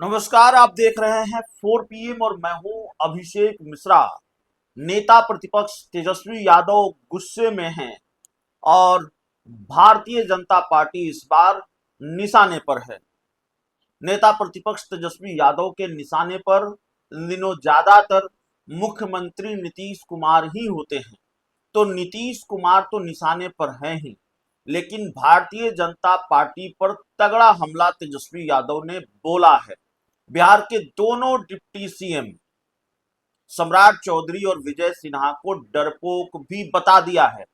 नमस्कार। आप देख रहे हैं 4 PM और मैं हूं अभिषेक मिश्रा। नेता प्रतिपक्ष तेजस्वी यादव गुस्से में हैं और भारतीय जनता पार्टी इस बार निशाने पर है। नेता प्रतिपक्ष तेजस्वी यादव के निशाने पर इन दिनों ज्यादातर मुख्यमंत्री नीतीश कुमार ही होते हैं। तो नीतीश कुमार तो निशाने पर हैं ही, लेकिन भारतीय जनता पार्टी पर तगड़ा हमला तेजस्वी यादव ने बोला है। बिहार के दोनों डिप्टी सीएम सम्राट चौधरी और विजय सिन्हा को डरपोक भी बता दिया है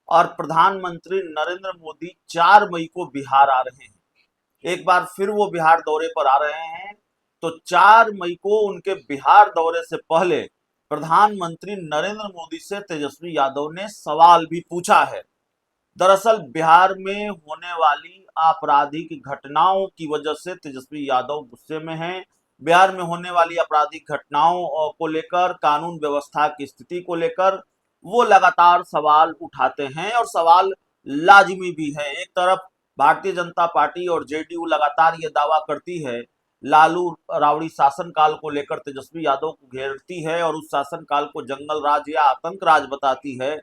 और प्रधानमंत्री नरेंद्र मोदी 4 मई को बिहार आ रहे हैं। एक बार फिर वो बिहार दौरे पर आ रहे हैं, तो 4 मई को उनके बिहार दौरे से पहले प्रधानमंत्री नरेंद्र मोदी से तेजस्वी यादव ने सवाल भी पूछा है। दरअसल बिहार में होने वाली आपराधिक घटनाओं की वजह से तेजस्वी यादव गुस्से में हैं। बिहार में होने वाली आपराधिक घटनाओं को लेकर, कानून व्यवस्था की स्थिति को लेकर वो लगातार सवाल उठाते हैं और सवाल लाजिमी भी है। एक तरफ भारतीय जनता पार्टी और जेडीयू लगातार ये दावा करती है, लालू राबड़ी शासनकाल को लेकर तेजस्वी यादव को घेरती है और उस शासनकाल को जंगल राज या आतंक राज बताती है,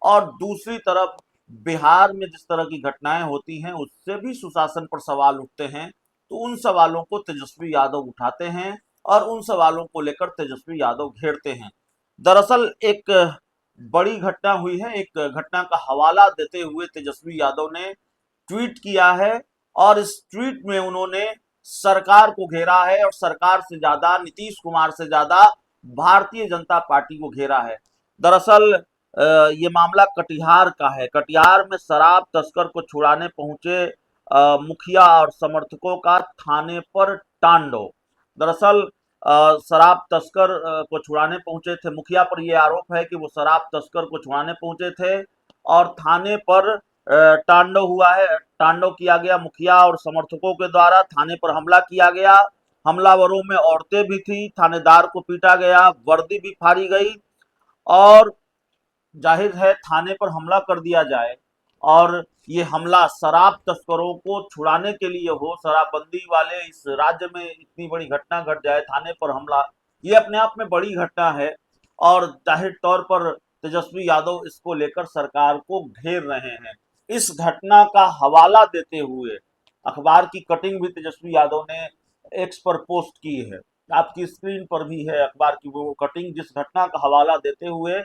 और दूसरी तरफ बिहार में जिस तरह की घटनाएं होती हैं उससे भी सुशासन पर सवाल उठते हैं। तो उन सवालों को तेजस्वी यादव उठाते हैं और उन सवालों को लेकर तेजस्वी यादव घेरते हैं। दरअसल एक बड़ी घटना हुई है। एक घटना का हवाला देते हुए तेजस्वी यादव ने ट्वीट किया है और इस ट्वीट में उन्होंने सरकार को घेरा है और सरकार से ज्यादा, नीतीश कुमार से ज्यादा भारतीय जनता पार्टी को घेरा है। दरअसल ये मामला कटिहार का है। कटिहार में शराब तस्कर को छुड़ाने पहुंचे मुखिया और समर्थकों का थाने पर तांडव। दरअसल शराब तस्कर को छुड़ाने पहुंचे थे। मुखिया पर यह आरोप है कि वो शराब तस्कर को छुड़ाने पहुंचे थे और थाने पर तांडव हुआ है, तांडव किया गया। मुखिया और समर्थकों के द्वारा थाने पर हमला किया गया। हमलावरों में औरतें भी थी। थानेदार को पीटा गया, वर्दी भी फाड़ी गई और जाहिर है थाने पर हमला कर दिया जाए और ये हमला शराब तस्करों को छुड़ाने के लिए हो, शराबबंदी वाले इस राज्य में इतनी बड़ी घटना घट जाए, थाने पर हमला, ये अपने आप में बड़ी घटना है। और जाहिर तौर पर तेजस्वी यादव इसको लेकर सरकार को घेर रहे हैं। इस घटना का हवाला देते हुए अखबार की कटिंग भी तेजस्वी यादव ने एक्स पर पोस्ट की है। आपकी स्क्रीन पर भी है अखबार की वो कटिंग, जिस घटना का हवाला देते हुए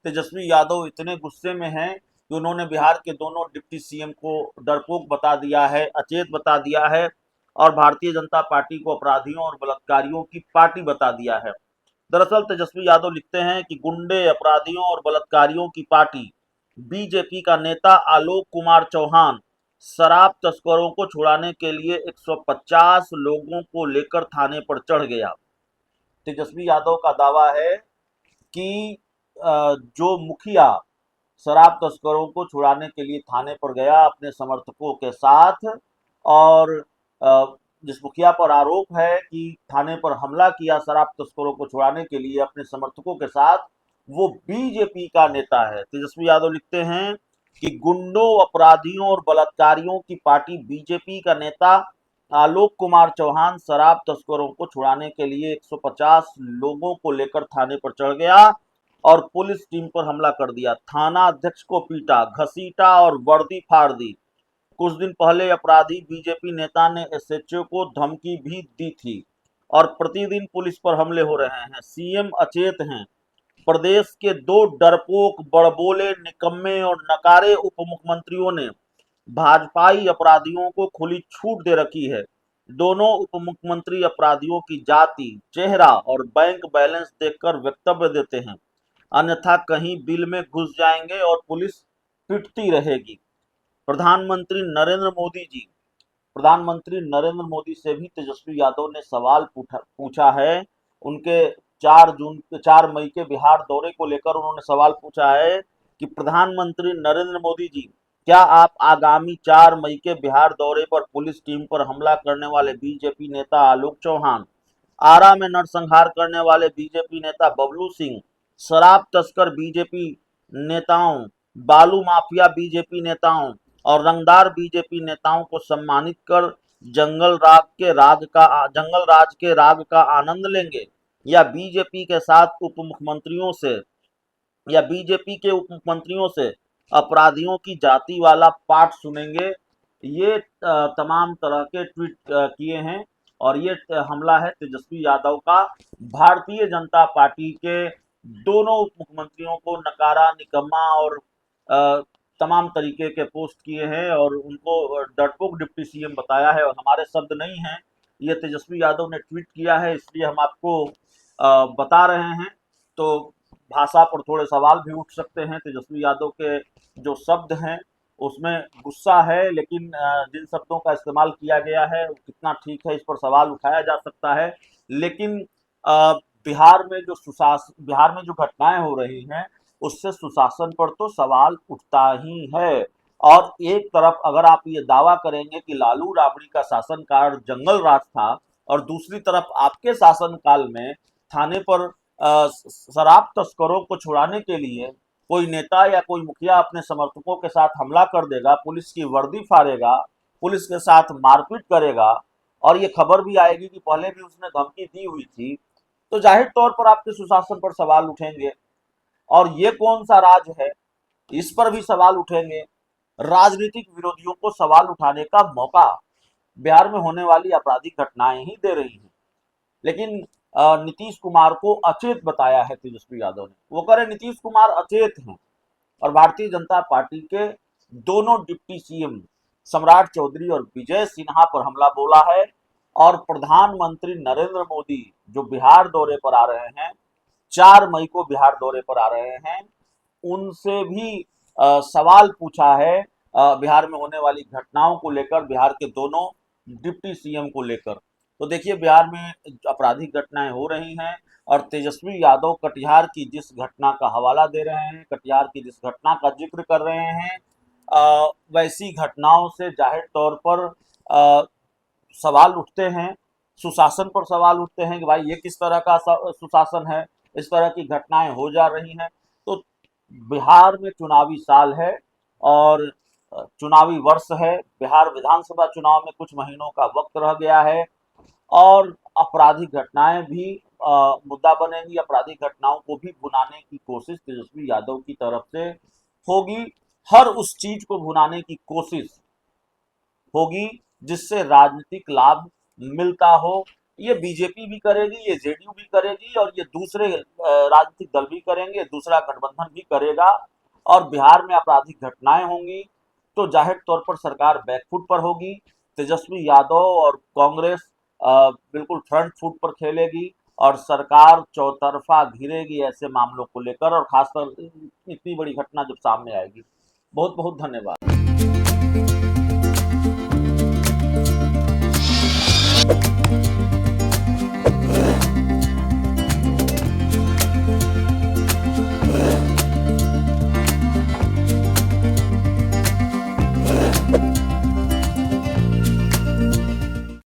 तेजस्वी यादव इतने गुस्से में हैं कि उन्होंने बिहार के दोनों डिप्टी सीएम को डरपोक बता दिया है, अचेत बता दिया है और भारतीय जनता पार्टी को अपराधियों और बलात्कारियों की पार्टी बता दिया है। दरअसल तेजस्वी यादव लिखते हैं कि गुंडे, अपराधियों और बलात्कारियों की पार्टी बीजेपी का नेता आलोक कुमार चौहान शराब तस्करों को छुड़ाने के लिए 150 लोगों को लेकर थाने पर चढ़ गया। तेजस्वी यादव का दावा है कि जो मुखिया शराब तस्करों को छुड़ाने के लिए थाने पर गया अपने समर्थकों के साथ, और जिस मुखिया पर आरोप है कि थाने पर हमला किया शराब तस्करों को छुड़ाने के लिए अपने समर्थकों के साथ, वो बीजेपी का नेता है। तेजस्वी यादव लिखते हैं कि गुंडों, अपराधियों और बलात्कारियों की पार्टी बीजेपी का नेता आलोक कुमार चौहान शराब तस्करों को छुड़ाने के लिए 150 लोगों को लेकर थाने पर चढ़ गया और पुलिस टीम पर हमला कर दिया। थाना अध्यक्ष को पीटा, घसीटा और वर्दी फाड़ दी। कुछ दिन पहले अपराधी बीजेपी नेता ने एसएचओ को धमकी भी दी थी और प्रतिदिन पुलिस पर हमले हो रहे हैं। सीएम अचेत हैं। प्रदेश के दो डरपोक, बड़बोले, निकम्मे और नकारे उप मुख्यमंत्रियों ने भाजपाई अपराधियों को खुली छूट दे रखी है। दोनों उप मुख्यमंत्री अपराधियों की जाति, चेहरा और बैंक बैलेंस देखकर वक्तव्य देते हैं, अन्यथा कहीं बिल में घुस जाएंगे और पुलिस पिटती रहेगी। प्रधानमंत्री नरेंद्र मोदी जी प्रधानमंत्री नरेंद्र मोदी से भी तेजस्वी यादव ने सवाल पूछा है। उनके 4 मई के बिहार दौरे को लेकर उन्होंने सवाल पूछा है कि प्रधानमंत्री नरेंद्र मोदी जी, क्या आप आगामी 4 मई के बिहार दौरे पर पुलिस टीम पर हमला करने वाले बीजेपी नेता आलोक चौहान, आरा में नरसंहार करने वाले बीजेपी नेता बबलू सिंह, शराब तस्कर बीजेपी नेताओं, बालू माफिया बीजेपी नेताओं और रंगदार बीजेपी नेताओं को सम्मानित कर जंगल राज के राग का आनंद लेंगे, या बीजेपी के साथ उप मुख्यमंत्रियों से या बीजेपी के उप मुख्यमंत्रियों से अपराधियों की जाति वाला पाठ सुनेंगे। ये तमाम तरह के ट्वीट किए हैं, और ये हमला है तेजस्वी यादव का भारतीय जनता पार्टी के दोनों उप मुख्यमंत्रियों को नकारा, निकम्मा और अ, तमाम तरीके के पोस्ट किए हैं, और उनको डरपोक डिप्टी सीएम बताया है, और हमारे शब्द नहीं हैं, ये तेजस्वी यादव ने ट्वीट किया है, इसलिए हम आपको बता रहे हैं। तो भाषा पर थोड़े सवाल भी उठ सकते हैं। तेजस्वी यादव के जो शब्द हैं उसमें गुस्सा है, लेकिन जिन शब्दों का इस्तेमाल किया गया है वो कितना ठीक है, इस पर सवाल उठाया जा सकता है। लेकिन बिहार में जो घटनाएं हो रही हैं उससे सुशासन पर तो सवाल उठता ही है। और एक तरफ अगर आप ये दावा करेंगे कि लालू राबड़ी का शासनकाल जंगल राज था, और दूसरी तरफ आपके शासनकाल में थाने पर शराब तस्करों को छुड़ाने के लिए कोई नेता या कोई मुखिया अपने समर्थकों के साथ हमला कर देगा, पुलिस की वर्दी फाड़ेगा, पुलिस के साथ मारपीट करेगा, और ये खबर भी आएगी कि पहले भी उसने धमकी दी हुई थी, तो जाहिर तौर पर आपके सुशासन पर सवाल उठेंगे। और ये कौन सा राज है, इस पर भी सवाल उठेंगे। राजनीतिक विरोधियों को सवाल उठाने का मौका बिहार में होने वाली आपराधिक घटनाएं ही दे रही हैं। लेकिन नीतीश कुमार को अचेत बताया है तेजस्वी यादव ने। वो कह रहे नीतीश कुमार अचेत हैं, और भारतीय जनता पार्टी के दोनों डिप्टी सीएम सम्राट चौधरी और विजय सिन्हा पर हमला बोला है। और प्रधानमंत्री नरेंद्र मोदी जो बिहार दौरे पर आ रहे हैं, 4 मई को बिहार दौरे पर आ रहे हैं, उनसे भी सवाल पूछा है बिहार में होने वाली घटनाओं को लेकर, बिहार के दोनों डिप्टी सीएम को लेकर। तो देखिए बिहार में आपराधिक घटनाएं हो रही हैं, और तेजस्वी यादव कटिहार की जिस घटना का हवाला दे रहे हैं, कटिहार की जिस घटना का जिक्र कर रहे हैं, वैसी घटनाओं से जाहिर तौर पर सवाल उठते हैं, सुशासन पर सवाल उठते हैं कि भाई ये किस तरह का सुशासन है, इस तरह की घटनाएं हो जा रही हैं। तो बिहार में चुनावी साल है, और चुनावी वर्ष है, बिहार विधानसभा चुनाव में कुछ महीनों का वक्त रह गया है, और आपराधिक घटनाएं भी मुद्दा बनेंगी। आपराधिक घटनाओं को भी भुनाने की कोशिश तेजस्वी यादव की तरफ से होगी। हर उस चीज को भुनाने की कोशिश होगी जिससे राजनीतिक लाभ मिलता हो। ये बीजेपी भी करेगी, ये जेडीयू भी करेगी, और ये दूसरे राजनीतिक दल भी करेंगे, दूसरा गठबंधन भी करेगा। और बिहार में आपराधिक घटनाएं होंगी तो जाहिर तौर पर सरकार बैकफुट पर होगी। तेजस्वी यादव और कांग्रेस बिल्कुल फ्रंट फुट पर खेलेगी, और सरकार चौतरफा घिरेगी ऐसे मामलों को लेकर, और खासकर इतनी बड़ी घटना जब सामने आएगी। बहुत बहुत धन्यवाद।